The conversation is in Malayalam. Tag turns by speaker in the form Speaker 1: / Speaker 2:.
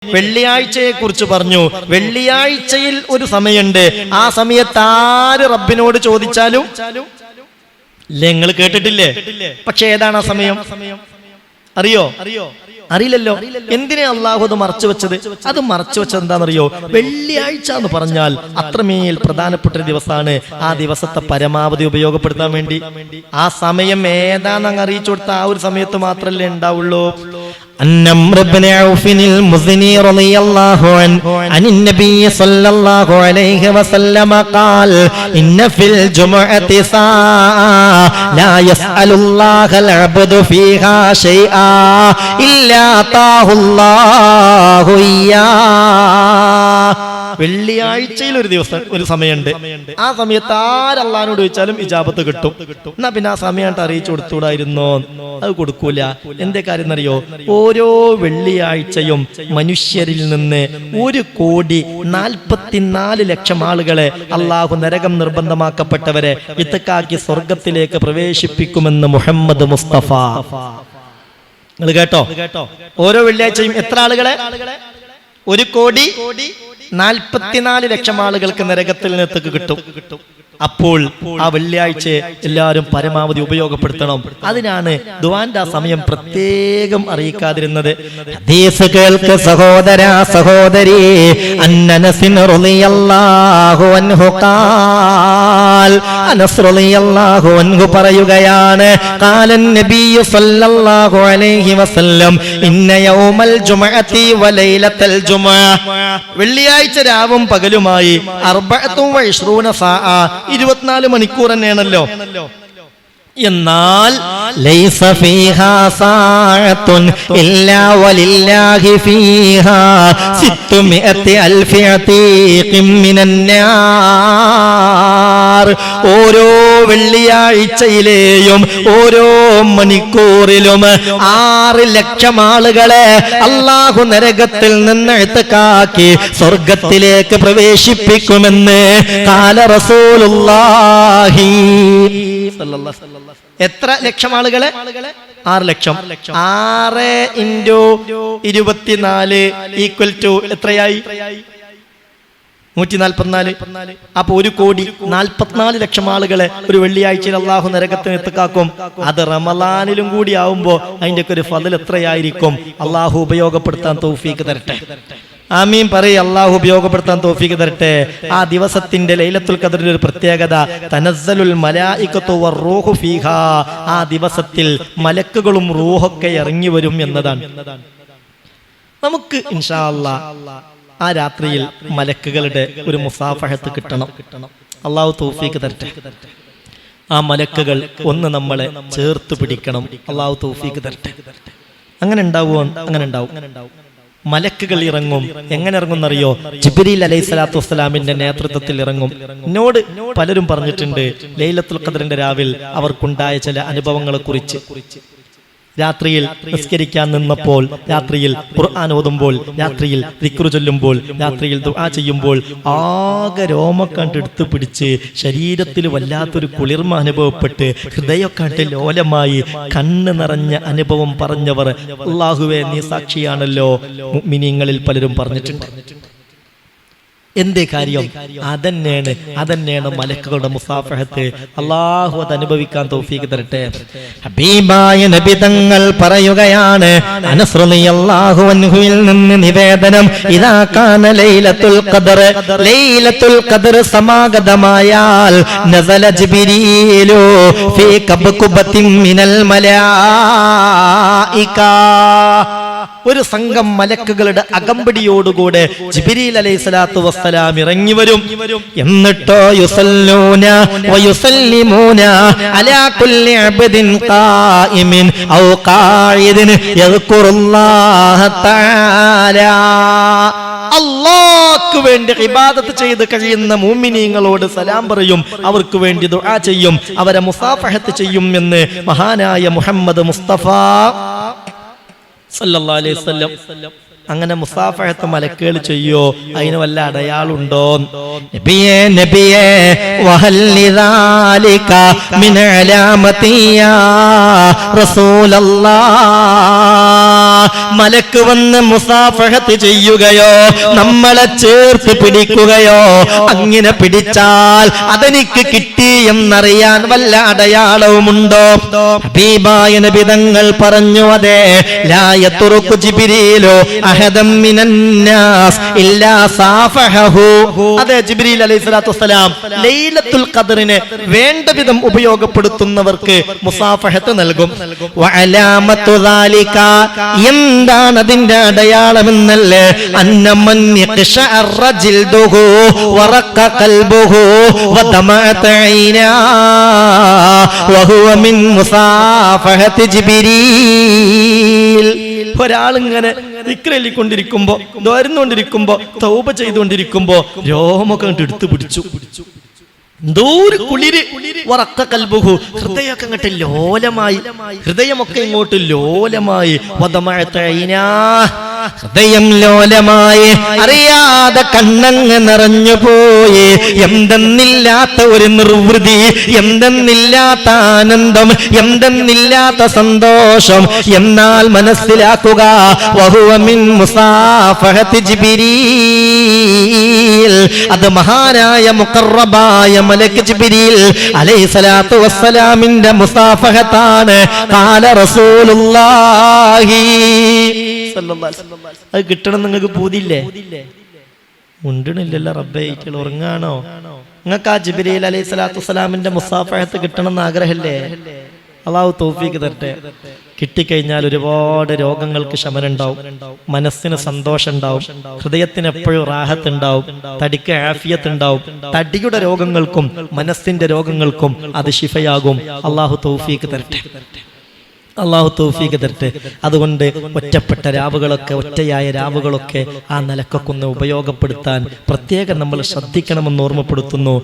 Speaker 1: വെള്ളിയാഴ്ചയെ കുറിച്ച് പറഞ്ഞു. വെള്ളിയാഴ്ചയിൽ ഒരു സമയമുണ്ട്. ആ സമയത്ത് ആര് റബ്ബിനോട് ചോദിച്ചാലും നിങ്ങൾ കേട്ടിട്ടില്ലേ? പക്ഷെ ഏതാണ് ആ സമയം? അറിയോ? അറിയില്ലല്ലോ. എന്തിനാ അള്ളാഹു അത് മറച്ചു വെച്ചത്? അത് മറച്ചു വെച്ചത് എന്താണെന്നറിയോ? വെള്ളിയാഴ്ച എന്ന് പറഞ്ഞാൽ അത്രമേൽ പ്രധാനപ്പെട്ട ഒരു ദിവസമാണ്. ആ ദിവസത്തെ പരമാവധി ഉപയോഗപ്പെടുത്താൻ വേണ്ടി ആ സമയം ഏതാണെന്ന് അറിയിച്ചു കൊടുത്ത ആ ഒരു സമയത്ത് മാത്രമല്ലേ ഉണ്ടാവുള്ളൂ. أن عمرو بن عوف المزني رضي الله عنه عن النبي صلى الله عليه وسلم قال إن في الجمعة ساعة لا يسأل الله العبد فيها شيئا إلا أعطاه الله إياه. വെള്ളിയാഴ്ചയിൽ ഒരു ദിവസം ഒരു സമയമുണ്ട്. ആ സമയത്ത് ആരല്ലാനോട് ചോദിച്ചാലും ഇജാബത്ത് കിട്ടും. എന്നാ പിന്നെ ആ സമയമായിട്ട് അറിയിച്ചു കൊടുത്തുകൂടായിരുന്നോ? അത് കൊടുക്കൂല. എന്തേ കാര്യം എന്നറിയോ? ഓരോ വെള്ളിയാഴ്ചയും മനുഷ്യരിൽ നിന്ന് 1,44,00,000 ആളുകളെ അള്ളാഹു നരകം നിർബന്ധമാക്കപ്പെട്ടവരെ ഇത്തക്കാക്കി സ്വർഗത്തിലേക്ക് പ്രവേശിപ്പിക്കുമെന്ന് മുഹമ്മദ് മുസ്തഫ. നിങ്ങൾ കേട്ടോ? ഓരോ വെള്ളിയാഴ്ചയും എത്ര ആളുകളെ? 1,44,00,000 ആളുകൾക്ക് നരകത്തിൽ നിന്ന് കിട്ടും. അപ്പോൾ ആ വെള്ളിയാഴ്ച എല്ലാവരും പരമാവധി ഉപയോഗപ്പെടുത്തണം. അതിനാണ് ദുആന്റെ സമയം പ്രത്യേകം അറിയിക്കാതിരുന്നത്. ഹദീസ് കേൾക്ക് സഹോദര സഹോദരി. അനസ് റളിയല്ലാഹു അൻഹു ഖാൽ, അനസ് റളിയല്ലാഹു അൻഹു പറയുകയാണ്, ഖാലൻ നബിയ്യു സല്ലല്ലാഹു അലൈഹി വസല്ലം ഇന്ന യൗമൽ ജുമുഅത്തി വ ലൈലത്തൽ ജുമുഅ. വെള്ളിയാഴ്ച രാവും പകലുമായി 24 സാഅ, 24 മണിക്കൂർ തന്നെയാണല്ലോ. എന്നാൽ ലൈസ ഫീഹാ സാഅത്തുൻ ഇല്ലാ വലില്ലാഹി ഫീഹാ 600,000 അതീഖിൻ മിനന്നാർ. ഓരോ വെള്ളിയാഴ്ചയിലെയും ഓരോ മണിക്കൂറിലും 6 ലക്ഷം ആളുകളെ അല്ലാഹു നരകത്തിൽ നിന്ന് ഇഅ്തികാക്കി സ്വർഗ്ഗത്തിലേക്ക് പ്രവേശിപ്പിക്കുമെന്ന് ഖാല റസൂലുള്ളാഹി സല്ലല്ലാഹു അലൈഹി വസല്ലം. എത്ര ലക്ഷം ആളുകളെ? 6 ലക്ഷം. 6 × 24 = എത്രയായി? 144. അപ്പൊ 1,44,00,000 ആളുകളെ ഒരു വെള്ളിയാഴ്ചയിൽ അള്ളാഹു നരകത്തിന് എത്തിക്കാക്കും. അത് റമളാനിലും കൂടി ആവുമ്പോ അതിന്റെ ഒക്കെ ഒരു ഫضل എത്രയായിരിക്കും? അള്ളാഹു ഉപയോഗപ്പെടുത്താൻ തൗഫീക്ക് തരട്ടെ. ആമീൻ പറയ്. അള്ളാഹു ഉപയോഗപ്പെടുത്താൻ തൗഫീക്ക് തരട്ടെ. ആ ദിവസത്തിന്റെ ലൈലത്തുൽ ഖദ്റിന്റെ ഒരു പ്രത്യേകത, തനസ്സലുൽ മലായികത്തു വറൂഹു ഫീഹാ. ആ ദിവസത്തിൽ മലക്കുകളും റൂഹൊക്കെ ഇറങ്ങി വരും എന്നതാണ്. നമുക്ക് ഇൻഷാ അല്ലാഹ് ആ രാത്രിയിൽ മലക്കുകളുടെ ഒരു മുസാഫഹത്ത് കിട്ടണം. അള്ളാഹു തൗഫീക്ക് തരട്ടെ. ആ മലക്കുകൾ ഒന്ന് നമ്മളെ ചേർത്ത് പിടിക്കണം. അള്ളാഹു തൗഫീക്ക് തരട്ടെ. അങ്ങനെ ഉണ്ടാവുമോ? അങ്ങനെ ഉണ്ടാവും. മലക്കുകൾ ഇറങ്ങും. എങ്ങനെ ഇറങ്ങും എന്നറിയോ? ജിബ്രീൽ അലൈഹിസ്സലാത്തു വസ്സലാമിന്റെ നേതൃത്വത്തിൽ ഇറങ്ങും. എന്നോട് പലരും പറഞ്ഞിട്ടുണ്ട് ലൈലത്തുൽ ഖദ്റിന്റെ രാവിൽ അവർക്കുണ്ടായ ചില അനുഭവങ്ങളെ കുറിച്ച്. രാത്രിയിൽ നിസ്കരിക്കാൻ നിന്നപ്പോൾ, രാത്രിയിൽ ഖുർആൻ ഓതുമ്പോൾ, രാത്രിയിൽ ദിക്ർ ചൊല്ലുമ്പോൾ, രാത്രിയിൽ ദുആ ചെയ്യുമ്പോൾ ആകെ രോമക്കണ്ട് എടുത്ത് പിടിച്ച് ശരീരത്തിൽ വല്ലാത്തൊരു കുളിർമ അനുഭവപ്പെട്ട് ഹൃദയമൊക്കെ ലോലമായി കണ്ണ് നിറഞ്ഞ അനുഭവം പറഞ്ഞവർ അല്ലാഹുവേ നീ സാക്ഷിയാണല്ലോ മുഅ്മിനീങ്ങളിൽ പലരും പറഞ്ഞിട്ടുണ്ട്. എന്തേ കാര്യം? അതന്നെയാണ് മലക്കുകളുടെ മുസാഫഹത്ത്. അല്ലാഹു അത് അനുഭവിക്കാൻ തൗഫീഖ് തരട്ടെ. ഹബീബായ നബി തങ്ങൾ പറയുകയാണ്, അനസ് റളിയല്ലാഹു അൻഹുവിൽ നിന്ന് നിവേദനം, ഇദാ കാന ലൈലത്തുൽ ഖദ്ർ സമാഗതമായാൽ നസല ജിബ്രീലു ഫീ കബ്കുബത്തിൻ മിനൽ മലായിക. ഒരു സംഘം മലക്കുകളുടെ അകമ്പടിയോടുകൂടെ ജിബ്രീൽ അലൈഹിസ്സലാത്തു വസ്സലാം ഇറങ്ങി വരും. എന്നിട്ടോ യുസല്ലൂന വയുസല്ലിമൂന അലാ കുല്ലി അബ്ദിൻ ഖായിമിൻ ഔ ഖായിദിൻ യദ്കുറുല്ലാഹ തആല. അല്ലാഹുവിന് വേണ്ടി ഇബാദത്ത് ചെയ്ത് കഴിയുന്ന മുഅ്മിനീങ്ങളോട് സലാം പറയും, അവർക്ക് വേണ്ടി ദുആ ചെയ്യും, അവരെ മുസാഫഹത്ത് ചെയ്യും എന്ന് മഹാനായ മുഹമ്മദ് മുസ്തഫ സല്ലല്ലാഹു അലൈഹി വസല്ലം. അങ്ങനെ മുസാഫഹത്ത് മലക്കുകൾ ചെയ്യോ? അതിന് വല്ല അടയാളുണ്ടോ?
Speaker 2: നബിയേ നബിയേ വഹൽ ലിദാലിക മിൻ അലാമതി യാ റസൂലല്ലാഹ്. മലക്ക് വന്ന് മുസാഫഹത്ത് ചെയ്യുകയോ നമ്മളെ ചേർത്ത് പിടിക്കുകയോ, അങ്ങനെ പിടിച്ചാൽ അതെനിക്ക് കിട്ടി എന്നറിയാൻ വല്ല അടയാളവുമുണ്ടോ? ഹബീബായ നബി തങ്ങൾ പറഞ്ഞു, അതെ. ലാ യത്റുകു ജിബ്രീലു അഹദം മിനന്നാസ് ഇല്ലാ സാഫഹഹു.
Speaker 1: അതെ, ജിബ്രീൽ അലൈഹിസ്സലാത്തു വസ്സലാം ലൈലത്തുൽ ഖദ്റിനെ വേണ്ട വിധം ഉപയോഗപ്പെടുത്തുന്നവർക്ക് മുസാഫഹത്ത് നൽകും.
Speaker 2: വഅലാമത്തു ദാലിക, എന്താണ് അതിന്റെ അടയാളമെന്നല്ലേ? അന്നമൻ യഖ്ശഅറ ജിൽദുഹു വറഖ ഖൽബുഹു വദമഅത ഐനാ വഹുവ മിൻ മുസാഫഹത്തി ജിബ്രീൽ.
Speaker 1: ഒരാളിങ്ങനെ ദിക്റെല്ലിക്കൊണ്ടിരിക്കുമ്പോ, ദ്വാരുന്നുകൊണ്ടിരിക്കുമ്പോ, തൗബ ചെയ്തുകൊണ്ടിരിക്കുമ്പോ രോമൊക്കെ എടുത്തു പിടിച്ചു. എന്തോ ഒരു കുളിര്. വറഖ ഖൽബുഹു, ഹൃദയമൊക്കെ ഇങ്ങോട്ട് ലോലമായി, ഹൃദയമൊക്കെ ഇങ്ങോട്ട് ലോലമായി. വദമഅത ഐനാ,
Speaker 2: ഹൃദയം ലോലമായി, അറിയാതെ കണ്ണങ്ങ് നിറഞ്ഞു പോയി. എന്തെന്നില്ലാത്ത ഒരു നിർവൃതി, എന്തെന്നില്ലാത്ത ആനന്ദം, എന്തെന്നില്ലാത്ത സന്തോഷം. എന്നാൽ മനസ്സിലാക്കുക, വഹുവ മിൻ മുസാഫഹത്തി ജിബ്രീൽ. അത് മഹാനായ മുഖറബായ മലക്ക് ജിബ്രീൽ അലൈഹിസ്സലാത്തു വസ്സലാമിന്റെ മുസാഫഹത്താണ്. ഖാല റസൂലുള്ളാഹി
Speaker 1: സല്ലല്ലാഹു അലൈഹി വസല്ലം. അത് കിട്ടണം നിങ്ങൾക്ക് പൂതിയില്ലേ? മുണ്ടണില്ലല്ലോ റബ്ബേ, ഇറ്റൾ ഉറങ്ങാണോ? നിങ്ങൾക്ക് ആ ജിബ്രീൽ അലൈഹിസ്സലാത്തു വസ്സലാമിന്റെ മുസാഫഹത്ത് കിട്ടണം എന്ന് ആഗ്രഹമില്ലേ? അള്ളാഹു തൗഫീഖ് തരട്ടെ. കിട്ടിക്കഴിഞ്ഞാൽ ഒരുപാട് രോഗങ്ങൾക്ക് ശമനം ഉണ്ടാവും, മനസ്സിന് സന്തോഷം ഉണ്ടാവും, ഹൃദയത്തിന് എപ്പോഴും റാഹത്ത് ഉണ്ടാവും, തടിക്ക് ആഫിയത്ത് ഉണ്ടാവും. തടിയുടെ രോഗങ്ങൾക്കും മനസ്സിന്റെ രോഗങ്ങൾക്കും അത് ശിഫയാകും. അള്ളാഹു തൗഫീഖ് തരട്ടെ, അള്ളാഹു തൗഫീഖ് തരട്ടെ. അതുകൊണ്ട് ഒറ്റപ്പെട്ട രാവുകളൊക്കെ, ഒറ്റയായ രാവുകളൊക്കെ ആ നിലക്കൊക്കെ ഒന്ന് ഉപയോഗപ്പെടുത്താൻ പ്രത്യേകം നമ്മൾ ശ്രദ്ധിക്കണമെന്ന് ഓർമ്മപ്പെടുത്തുന്നു.